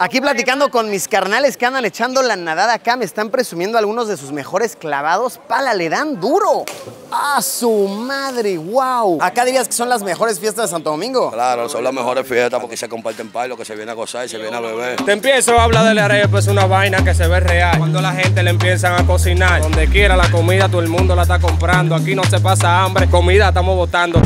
Aquí platicando con mis carnales que andan echando la nadada acá, me están presumiendo algunos de sus mejores clavados. ¡Pala, le dan duro! ¡Ah, su madre! ¡Wow! Acá dirías que son las mejores fiestas de Santo Domingo. Claro, son las mejores fiestas porque se comparten lo que se viene a gozar y se viene a beber. Te empiezo a hablar de la arepa, es una vaina que se ve real. Cuando la gente le empiezan a cocinar, donde quiera la comida, todo el mundo la está comprando. Aquí no se pasa hambre, comida estamos botando.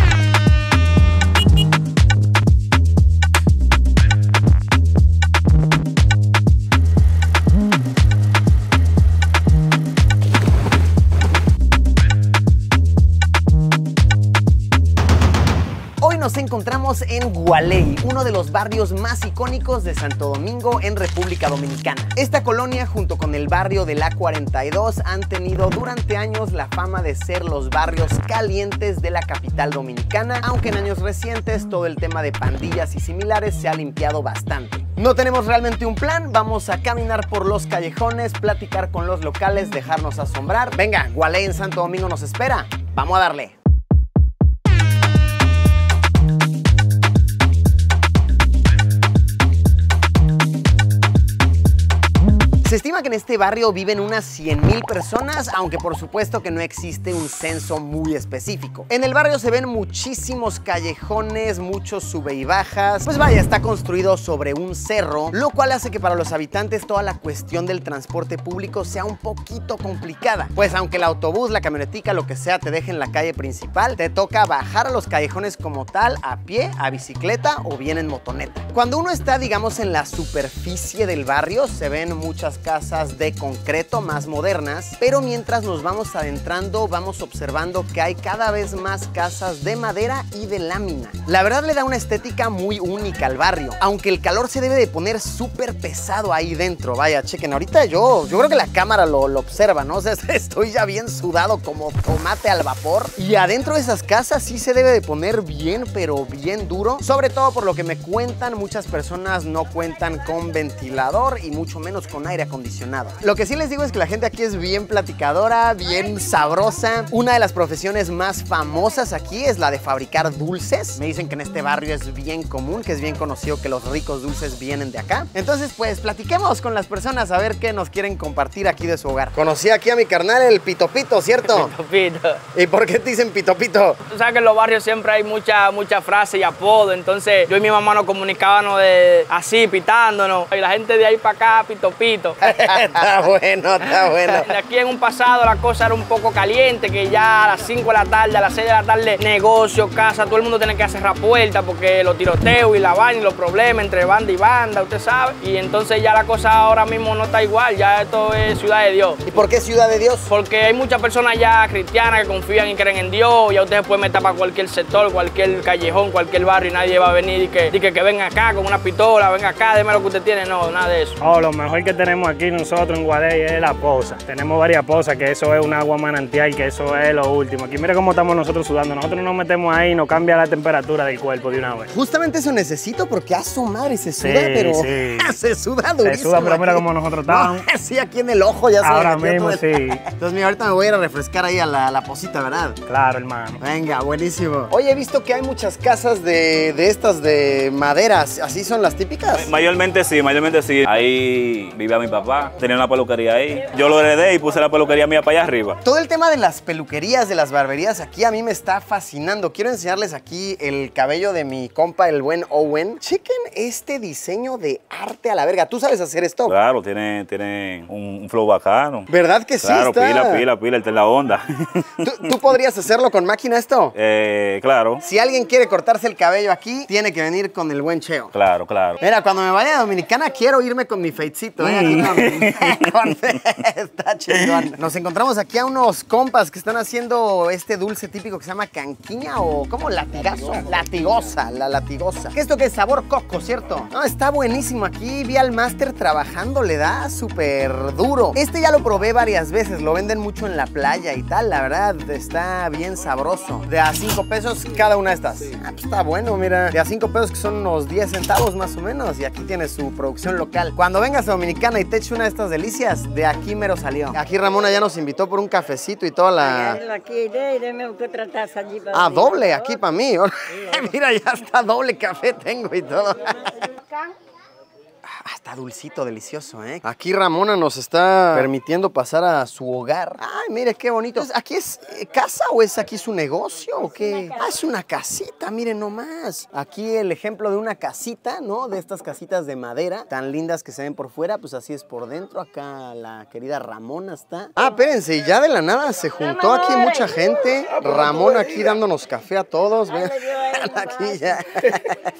Nos encontramos en Gualey, uno de los barrios más icónicos de Santo Domingo en República Dominicana. Esta colonia, junto con el barrio de la 42, han tenido durante años la fama de ser los barrios calientes de la capital dominicana, aunque en años recientes todo el tema de pandillas y similares se ha limpiado bastante. No tenemos realmente un plan, vamos a caminar por los callejones, platicar con los locales, dejarnos asombrar. Venga, Gualey en Santo Domingo nos espera, vamos a darle. Se estima que en este barrio viven unas 100,000 personas, aunque por supuesto que no existe un censo muy específico. En el barrio se ven muchísimos callejones, muchos sube y bajas. Pues vaya, está construido sobre un cerro, lo cual hace que para los habitantes toda la cuestión del transporte público sea un poquito complicada. Pues aunque el autobús, la camionetica, lo que sea, te deje en la calle principal, te toca bajar a los callejones como tal, a pie, a bicicleta o bien en motoneta. Cuando uno está, digamos, en la superficie del barrio, se ven muchas casas de concreto más modernas, pero mientras nos vamos adentrando vamos observando que hay cada vez más casas de madera y de lámina. La verdad le da una estética muy única al barrio, aunque el calor se debe de poner súper pesado ahí dentro. Vaya, chequen, ahorita yo creo que la cámara lo observa, ¿no? O sea, estoy ya bien sudado como tomate al vapor, y adentro de esas casas sí se debe de poner bien, pero bien duro, sobre todo por lo que me cuentan, muchas personas no cuentan con ventilador y mucho menos con aire acondicionado. Lo que sí les digo es que la gente aquí es bien platicadora, bien sabrosa. Una de las profesiones más famosas aquí es la de fabricar dulces. Me dicen que en este barrio es bien común, que es bien conocido que los ricos dulces vienen de acá. Entonces, pues platiquemos con las personas a ver qué nos quieren compartir aquí de su hogar. Conocí aquí a mi carnal, el Pito Pito, ¿cierto? Pito Pito. ¿Y por qué te dicen Pito Pito? Tú sabes que en los barrios siempre hay mucha frase y apodo. Entonces, yo y mi mamá nos comunicábamos así, pitándonos. Y la gente de ahí para acá, Pito Pito. Está bueno, está bueno. Aquí en un pasado la cosa era un poco caliente, que ya a las 5 de la tarde, a las 6 de la tarde, negocio, casa, todo el mundo tiene que cerrar puertas porque los tiroteos y la vaina y los problemas entre banda y banda, usted sabe. Y entonces ya la cosa ahora mismo no está igual, ya esto es ciudad de Dios. ¿Y por qué ciudad de Dios? Porque hay muchas personas ya cristianas que confían y creen en Dios, ya usted se puede meter para cualquier sector, cualquier callejón, cualquier barrio y nadie va a venir y que venga acá con una pistola, venga acá, déme lo que usted tiene, no, nada de eso. Oh, lo mejor que tenemos aquí nosotros en Gualey es la poza. Tenemos varias pozas, que eso es un agua manantial, que eso es lo último. Aquí mira cómo estamos nosotros sudando. Nosotros nos metemos ahí y nos cambia la temperatura del cuerpo de una vez. Justamente eso necesito porque a su madre se suda, Sí, pero sí. se suda durísimo. Se suda, pero mira aquí. cómo nosotros estamos. No, sí, aquí en el ojo ya se Ahora me metió mismo, todo el- sí. Entonces, mira, ahorita me voy a ir a refrescar ahí a la pocita, ¿verdad? Claro, hermano. Venga, buenísimo. Oye, he visto que hay muchas casas de estas de maderas. ¿Así son las típicas? Mayormente sí, mayormente sí. Ahí vivía mi papá, tenía una peluquería ahí. Yo lo heredé y puse la peluquería mía para allá arriba. Todo el tema de las peluquerías, de las barberías, aquí a mí me está fascinando. Quiero enseñarles aquí el cabello de mi compa, el buen Owen. Chequen este diseño de arte a la verga. ¿Tú sabes hacer esto? Claro, tiene un flow bacano. ¿Verdad que sí? Claro, está? pila, él está en la onda. ¿Tú podrías hacerlo con máquina esto? Claro. Si alguien quiere cortarse el cabello aquí, tiene que venir con el buen Cheo. Claro. Mira, cuando me vaya a Dominicana, quiero irme con mi feitcito, Aquí está chingón. Nos encontramos aquí a unos compas que están haciendo este dulce típico que se llama canquiña o ¿cómo? Latigazo. Latigosa, la latigosa. ¿Qué esto que es sabor coco, cierto? No, está buenísimo. Aquí vi al máster trabajando, le da súper duro. Este ya lo probé varias veces, lo venden mucho en la playa y tal, la verdad, está bien sabroso. De a 5 pesos cada una de estas. Ah, pues está bueno, mira. De a 5 pesos que son unos 10 centavos más o menos, y aquí tiene su producción local. Cuando vengas a Dominicana y te eches una de estas delicias, de aquí mero salió. Aquí Ramona ya nos invitó por un cafecito y toda la... Aquí, deme otra taza allí para Ah, doble aquí para mí. Mira, ya está doble café tengo y todo. Está dulcito, delicioso, ¿eh? Aquí Ramona nos está permitiendo pasar a su hogar. Ay, mire qué bonito. ¿Aquí es casa o es aquí su negocio o qué? Ah, es una casita, miren nomás. Aquí el ejemplo de una casita, ¿no? De estas casitas de madera, tan lindas que se ven por fuera, pues así es por dentro. Acá la querida Ramona está. Ah, espérense, ya de la nada se juntó aquí mucha gente. Ramona aquí dándonos café a todos. Vean, aquí ya.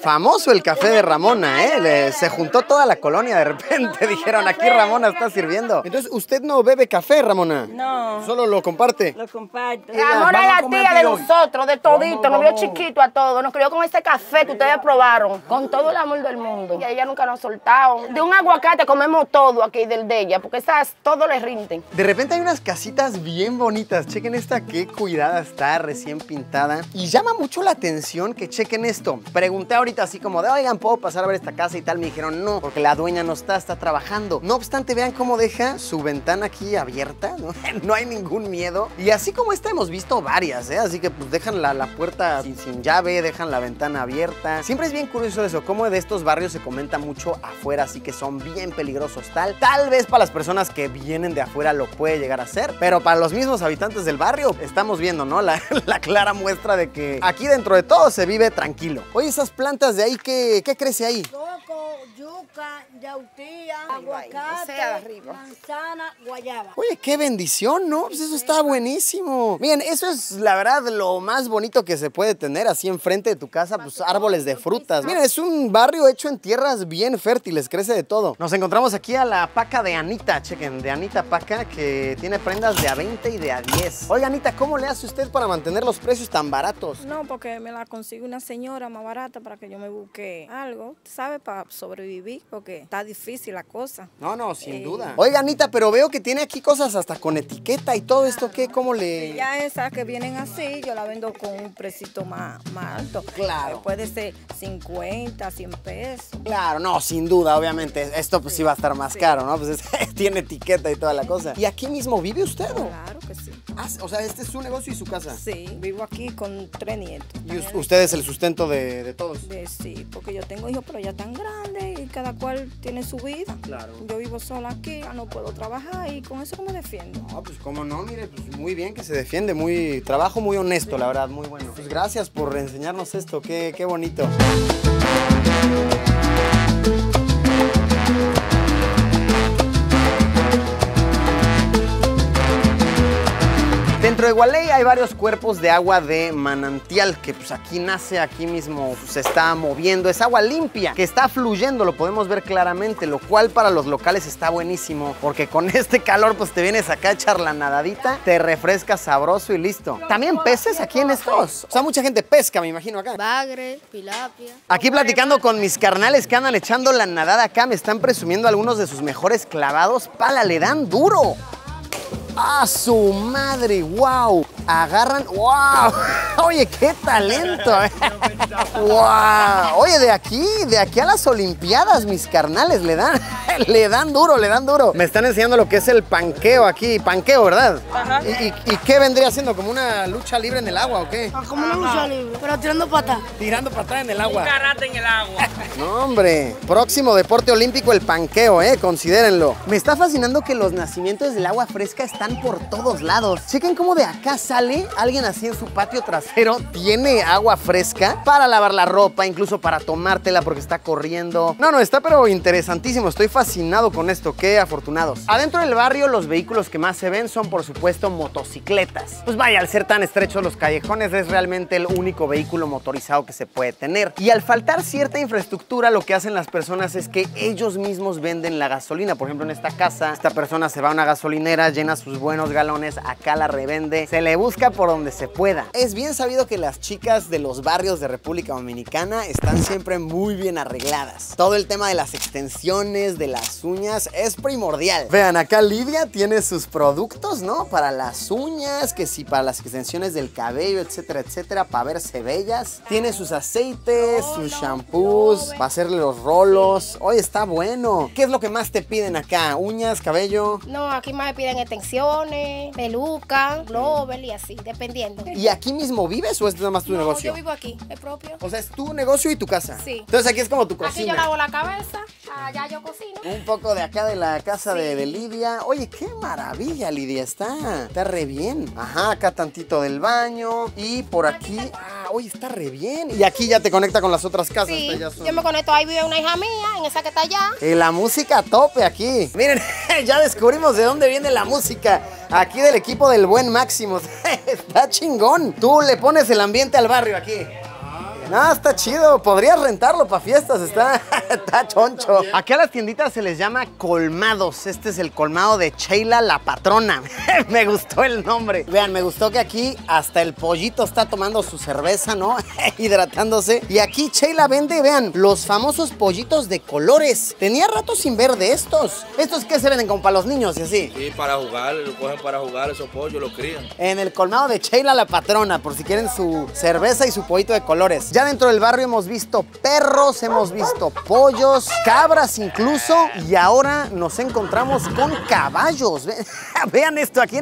Famoso el café de Ramona, ¿eh? Se juntó toda la colonia de repente. Dijeron, aquí Ramona está sirviendo. Entonces, ¿usted no bebe café, Ramona? No. ¿Solo lo comparte? Lo comparto. Ramona es la tía de nosotros, de todito, nos vio chiquito a todos, nos crió con este café que ustedes probaron, con todo el amor del mundo. Y ella nunca nos ha soltado. De un aguacate comemos todo aquí del de ella, porque esas todo le rinden. De repente hay unas casitas bien bonitas. Chequen esta, qué cuidada está, recién pintada. Y llama mucho la atención que chequen esto. Pregunté ahorita así como de, oigan, ¿puedo pasar a ver esta casa y tal? Me dijeron, no, porque la dueña no está trabajando. No obstante, vean cómo deja su ventana aquí abierta, ¿no? No hay ningún miedo. Y así como esta hemos visto varias, ¿eh? Así que pues dejan la puerta sin llave, dejan la ventana abierta. Siempre es bien curioso eso, cómo de estos barrios se comenta mucho afuera, así que son bien peligrosos tal vez para las personas que vienen de afuera lo puede llegar a ser, pero para los mismos habitantes del barrio estamos viendo, ¿no? La clara muestra de que aquí dentro de todo se vive tranquilo. Oye, esas plantas de ahí, ¿qué crece ahí? Coco, yuca, yautía, aguacate, manzana, guayaba. Oye, qué bendición, ¿no? Pues eso está buenísimo. Miren, eso es la verdad lo más bonito que se puede tener así enfrente de tu casa, pues árboles de frutas. Miren, es un barrio hecho en tierras bien fértiles, crece de todo. Nos encontramos aquí a la paca de Anita, chequen, de Anita Paca, que tiene prendas de a 20 y de a 10. Oiga, Anita, ¿cómo le hace usted para mantener los precios tan baratos? No, porque me la consigue una señora más barata para que yo me busque algo, ¿sabe? Para sobrevivir, porque está difícil la cosa. No, sin duda. Oiga, Anita, pero veo que tiene aquí cosas hasta con etiqueta y todo esto, ¿qué? ¿Cómo le...? Ya esas que vienen así, yo la vendo con un precito más alto. Claro. Puede ser 50, 100 pesos. Claro, no, sin duda, obviamente. Esto pues sí va a estar más caro, ¿no? Pues tiene etiqueta y toda la cosa. ¿Y aquí mismo vive usted, o? Claro que sí. Ah, o sea, este es su negocio y su casa. Sí, vivo aquí con 3 nietos. ¿Y usted es el sustento de todos? Sí, porque yo tengo hijos, pero ya tan grandes y cada cual tiene su vida. Claro. Yo vivo sola aquí, ya no puedo trabajar y con eso no me defiendo. No, pues cómo no, mire, pues muy bien que se defiende, trabajo muy honesto, la verdad, muy bueno. Pues gracias por enseñarnos esto, qué bonito. Dentro de Gualey hay varios cuerpos de agua de manantial que pues aquí nace, aquí mismo se está moviendo. Es agua limpia que está fluyendo, lo podemos ver claramente, lo cual para los locales está buenísimo porque con este calor pues te vienes acá a echar la nadadita, te refrescas sabroso y listo. También peces aquí en estos. O sea, mucha gente pesca, me imagino acá. Bagre, tilapia. Aquí platicando con mis carnales que andan echando la nadada acá, me están presumiendo algunos de sus mejores clavados. ¡Pala, le dan duro! ¡Ah, su madre! ¡Wow! Agarran... ¡Wow! Oye, qué talento. ¡Wow! Oye, de aquí a las Olimpiadas, mis carnales le dan duro. Me están enseñando lo que es el panqueo aquí. Panqueo, ¿verdad? Ajá. ¿Y qué vendría siendo? ¿Como una lucha libre en el agua o qué? Como una lucha libre, pero tirando patas. Tirando patas en el agua. Un karate en el agua. No, hombre. Próximo deporte olímpico, el panqueo, considérenlo. Me está fascinando que los nacimientos del agua fresca están por todos lados. Chequen cómo de acá sale alguien así en su patio trasero. Tiene agua fresca para lavar la ropa, incluso para tomártela porque está corriendo. No, está pero interesantísimo. Estoy fascinado con esto. Qué afortunados. Adentro del barrio, los vehículos que más se ven son, por supuesto, motocicletas. Pues vaya, al ser tan estrechos los callejones, es realmente el único vehículo motorizado que se puede tener. Y al faltar cierta infraestructura, lo que hacen las personas es que ellos mismos venden la gasolina. Por ejemplo, en esta casa, esta persona se va a una gasolinera, llena sus buenos galones, acá la revende, se le busca por donde se pueda. Es bien sabido que las chicas de los barrios de República Dominicana están siempre muy bien arregladas. Todo el tema de las extensiones, de las uñas, es primordial. Vean, acá Lidia tiene sus productos, ¿no? Para las uñas, que sí, para las extensiones del cabello, etcétera, etcétera, para verse bellas. Tiene sus aceites, sus shampoos, para hacerle los rolos. Oye, está bueno. ¿Qué es lo que más te piden acá? ¿Uñas, cabello? No, aquí más me piden extensiones, peluca, global y así, dependiendo. ¿Y aquí mismo vives o es nada más tu negocio? Yo vivo aquí, es propio. O sea, es tu negocio y tu casa. Sí. Entonces aquí es como tu cocina. Aquí yo lavo la cabeza, allá yo cocino. Un poco de acá de la casa de Lidia. Oye, qué maravilla, Lidia, está re bien. Ajá, acá tantito del baño y por aquí. Oye, está re bien. Y aquí ya te conecta con las otras casas. Sí, yo me conecto, ahí vive una hija mía, en esa que está allá. Y la música a tope aquí. Miren, ya descubrimos de dónde viene la música. Aquí del equipo del Buen Máximo. Está chingón. Tú le pones el ambiente al barrio aquí. No, está chido. Podrías rentarlo para fiestas. Está choncho. Aquí a las tienditas se les llama colmados. Este es el colmado de Sheila la patrona. Me gustó el nombre. Vean, me gustó que aquí hasta el pollito está tomando su cerveza, ¿no? Hidratándose. Y aquí Sheila vende, vean, los famosos pollitos de colores. Tenía rato sin ver de estos. ¿Estos qué se venden como para los niños y así? Sí, para jugar, lo cogen para jugar, esos pollos los crían. En el colmado de Sheila la patrona, por si quieren su cerveza y su pollito de colores. Ya dentro del barrio hemos visto perros, hemos visto pollos, cabras incluso, y ahora nos encontramos con caballos. Vean esto, aquí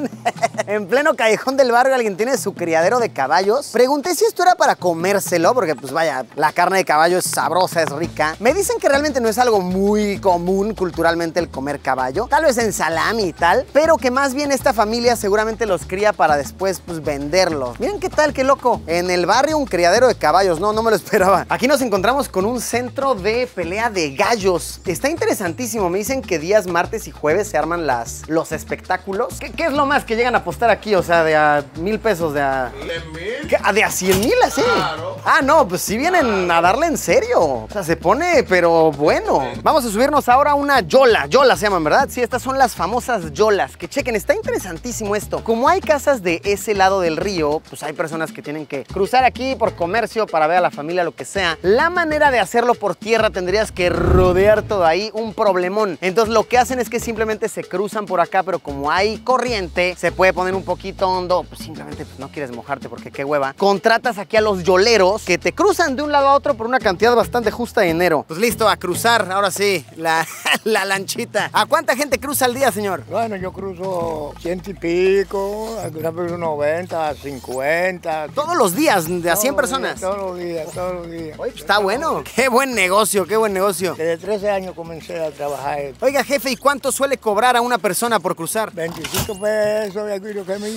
en pleno callejón del barrio alguien tiene su criadero de caballos. Pregunté si esto era para comérselo, porque pues vaya, la carne de caballo es sabrosa, es rica. Me dicen que realmente no es algo muy común culturalmente el comer caballo, tal vez en salami y tal, pero que más bien esta familia seguramente los cría para después pues venderlos. Miren qué tal, qué loco. En el barrio un criadero de caballos, no me lo esperaba. Aquí nos encontramos con un centro de pelea de gallos. Está interesantísimo. Me dicen que días martes y jueves se arman los espectáculos. ¿Qué es lo más que llegan a apostar aquí? O sea, de a 1,000 pesos, de a... ¿100,000? ¿De a 100,000 así? Claro. Ah, no, pues sí vienen a darle en serio. O sea, se pone, pero bueno. Vamos a subirnos ahora a una yola. Yolas se llaman, ¿verdad? Sí, estas son las famosas yolas. Que chequen, está interesantísimo esto. Como hay casas de ese lado del río, pues hay personas que tienen que cruzar aquí por comercio para ver a la familia, lo que sea. La manera de hacerlo por tierra tendrías que rodear todo ahí, un problemón. Entonces lo que hacen es que simplemente se cruzan por acá, pero como hay corriente, se puede poner un poquito hondo, pues simplemente pues, no quieres mojarte porque qué hueva. Contratas aquí a los yoleros que te cruzan de un lado a otro por una cantidad bastante justa de dinero. Pues listo, a cruzar, ahora sí, la lanchita. ¿A cuánta gente cruza al día, señor? Bueno, yo cruzo 100 y pico, algunas veces 90, 50. ¿Todos los días, de a 100 personas? Todos los días. Oye, pues está bueno. Qué buen negocio, qué buen negocio. Desde 13 años comencé a trabajar. Oiga, jefe, ¿y cuánto suele cobrar a una persona por cruzar? 25 pesos,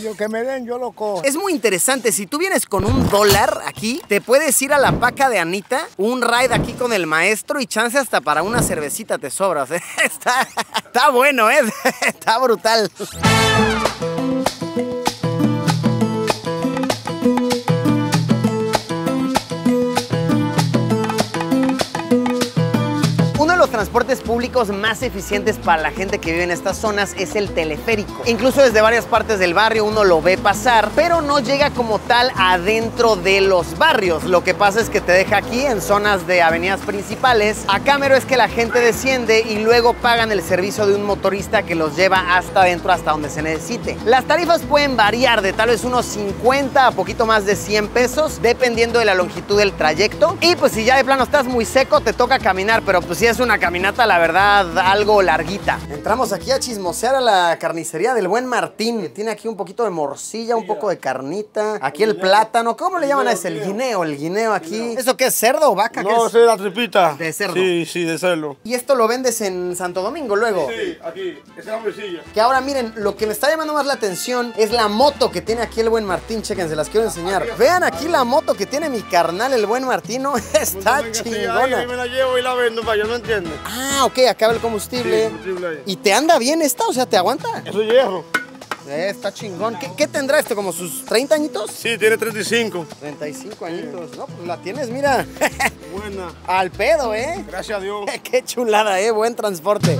lo que me den, yo lo cojo. Es muy interesante, si tú vienes con $1 aquí, te puedes ir a la paca de Anita, un ride aquí con el maestro y chance hasta para una cervecita te sobras. Está bueno, ¿eh? Está brutal. Los transportes públicos más eficientes para la gente que vive en estas zonas es el teleférico. Incluso desde varias partes del barrio uno lo ve pasar, pero no llega como tal adentro de los barrios. Lo que pasa es que te deja aquí en zonas de avenidas principales. Acá mero es que la gente desciende y luego pagan el servicio de un motorista que los lleva hasta adentro, hasta donde se necesite. Las tarifas pueden variar de tal vez unos 50 a poquito más de 100 pesos, dependiendo de la longitud del trayecto. Y pues si ya de plano estás muy seco, te toca caminar, pero pues si es una caminata, la verdad, algo larguita. Entramos aquí a chismosear a la carnicería del Buen Martín, que tiene aquí un poquito de morcilla, un poco de carnita. Aquí el plátano, ¿cómo le llaman a ese? El guineo aquí. ¿Eso qué es, cerdo o vaca? No, es la tripita. De cerdo. Sí, de cerdo. ¿Y esto lo vendes en Santo Domingo luego? Sí, aquí, esa es la mesilla. Que ahora miren, lo que me está llamando más la atención es la moto que tiene aquí el Buen Martín. Chequen, se las quiero enseñar. Vean aquí la moto que tiene mi carnal, el Buen Martín, ¿no? Está chingona. Ahí me la llevo y la vendo para yo, no entiendo. Ah, ok, acaba el combustible. Sí, ¿Y te anda bien esta? O sea, ¿te aguanta? Eso es hierro. Está chingón. ¿Qué tendrá esto? ¿Como sus 30 añitos? Sí, tiene 35. 35 añitos. No, pues la tienes, mira. Buena. Al pedo, ¿eh? Gracias a Dios. Qué chulada, ¿eh? Buen transporte.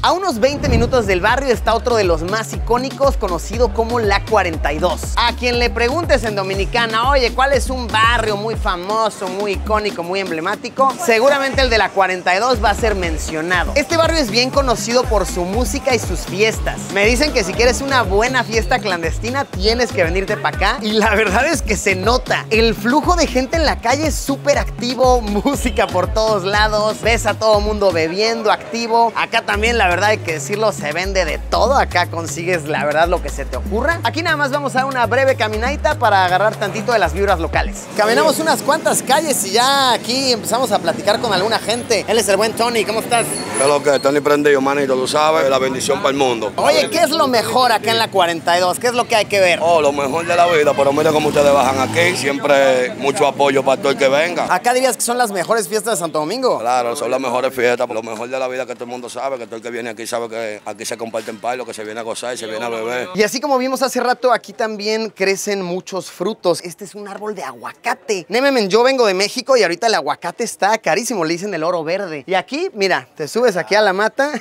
A unos 20 minutos del barrio está otro de los más icónicos, conocido como La 42. A quien le preguntes en Dominicana, oye, ¿cuál es un barrio muy famoso, muy icónico, muy emblemático? Seguramente el de La 42 va a ser mencionado. Este barrio es bien conocido por su música y sus fiestas. Me dicen que si quieres una buena fiesta clandestina, tienes que venirte para acá. Y la verdad es que se nota. El flujo de gente en la calle es súper activo, música por todos lados, ves a todo mundo bebiendo, activo. Acá también, la verdad hay que decirlo, se vende de todo. Acá consigues, la verdad, lo que se te ocurra. Aquí nada más vamos a dar una breve caminadita para agarrar tantito de las vibras locales. Caminamos unas cuantas calles y ya aquí empezamos a platicar con alguna gente. Él es el buen Tony, ¿cómo estás? ¿Qué es lo que? Tony prendido, manito, tú sabes, la bendición para el mundo. Oye, ¿qué es lo mejor acá en La 42? ¿Qué es lo que hay que ver? Oh, lo mejor de la vida, pero mira cómo ustedes bajan aquí. Siempre mucho apoyo para todo el que venga. ¿Acá dirías que son las mejores fiestas de Santo Domingo? Claro, son las mejores fiestas. Lo mejor de la vida que todo el mundo sabe, que todo el que viene aquí sabe que aquí se comparten palo, que se viene a gozar y se viene a beber. Y así como vimos hace rato, aquí también crecen muchos frutos. Este es un árbol de aguacate. Némeme, yo vengo de México y ahorita el aguacate está carísimo, le dicen el oro verde. Y aquí, mira, te subes aquí a la mata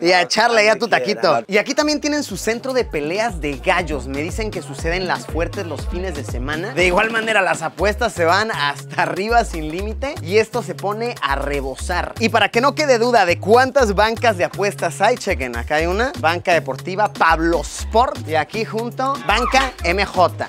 y a echarle ya tu taquito. Y aquí también tienen su centro de peleas de gallos. Me dicen que suceden las fuertes los fines de semana. De igual manera, las apuestas se van hasta arriba sin límite y esto se pone a rebosar. Y para que no quede duda de cuántas bancas de apuestas hay, chequen, acá hay una banca deportiva Pablo Sport y aquí junto banca MJ.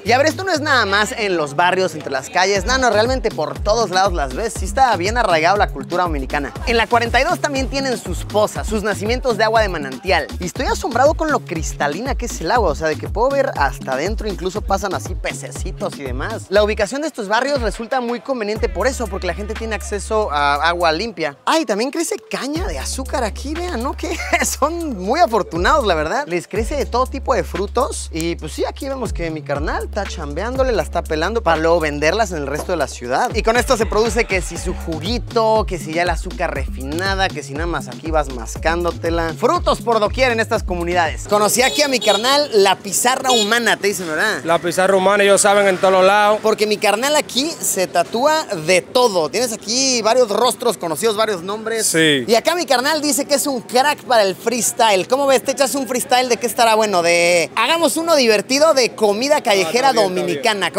Y a ver, esto no es nada más en los barrios, entre las calles, no, realmente por todos lados las ves. Sí está bien arraigado la cultura dominicana. En La 42 también tienen sus pozas, sus nacimientos de agua de manantial. Y estoy asombrado con lo cristalina que es el agua, o sea, de que puedo ver hasta adentro, incluso pasan así pececitos y demás. La ubicación de estos barrios resulta muy conveniente por eso, porque la gente tiene acceso a agua limpia. Ay, también crece caña de azúcar aquí, vean, ¿no? Que son muy afortunados, la verdad. Les crece de todo tipo de frutos y pues sí, aquí vemos que mi carnal está chambeándole, la está pelando para luego venderlas en el resto de la ciudad. Y con esto se produce que si su juguito, que si ya el azúcar refinada, que si nada más aquí vas mascándotela. Frutos por doquier en estas comunidades. Conocí aquí a mi carnal La Pizarra Humana, te dicen, ¿verdad? La pizarra humana, ellos saben en todos lados. Porque mi carnal aquí se tatúa de todo. Tienes aquí varios rostros conocidos, varios nombres. Sí. Y acá mi carnal dice que es un crack para el freestyle. ¿Cómo ves? ¿Te echas un freestyle de qué estará bueno? De... Hagamos uno divertido de comida callejera dominicana.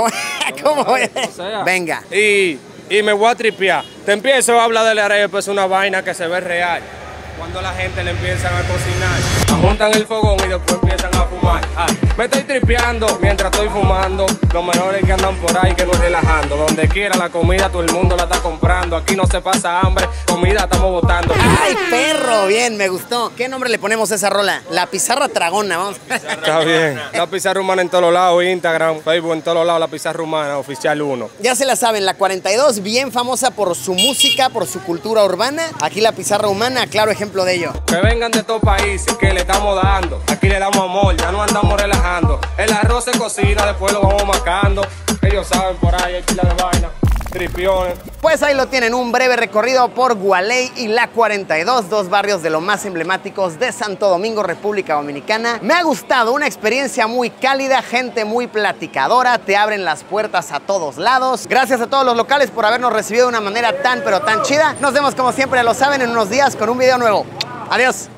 ¿Cómo ves? O sea, venga. Y me voy a tripear. Te empiezo a hablar del arepa, es una vaina que se ve real. Cuando la gente le empiezan a cocinar, montan el fogón y después empiezan a fumar. Me estoy tripeando mientras estoy fumando. Los menores que andan por ahí que no relajando. Donde quiera la comida todo el mundo la está comprando. Aquí no se pasa hambre, comida estamos botando. ¡Ay, perro! Bien, me gustó. ¿Qué nombre le ponemos a esa rola? La Pizarra Tragona, vamos. Está bien. La pizarra humana en todos lados, Instagram, Facebook en todos lados, la pizarra humana, oficial 1. Ya se la saben, La 42, bien famosa por su música, por su cultura urbana. Aquí La Pizarra Humana, claro ejemplo de ello. Que vengan de todos países, que le estamos dando. Aquí le damos amor, ya no andamos relajando. El arroz se cocina, después lo vamos marcando. Ellos saben por ahí, hay pila de vaina. Tripiones. Pues ahí lo tienen, un breve recorrido por Gualey y La 42, dos barrios de los más emblemáticos de Santo Domingo, República Dominicana. Me ha gustado, una experiencia muy cálida, gente muy platicadora, te abren las puertas a todos lados. Gracias a todos los locales por habernos recibido de una manera tan pero tan chida. Nos vemos como siempre, lo saben, en unos días con un video nuevo. Adiós.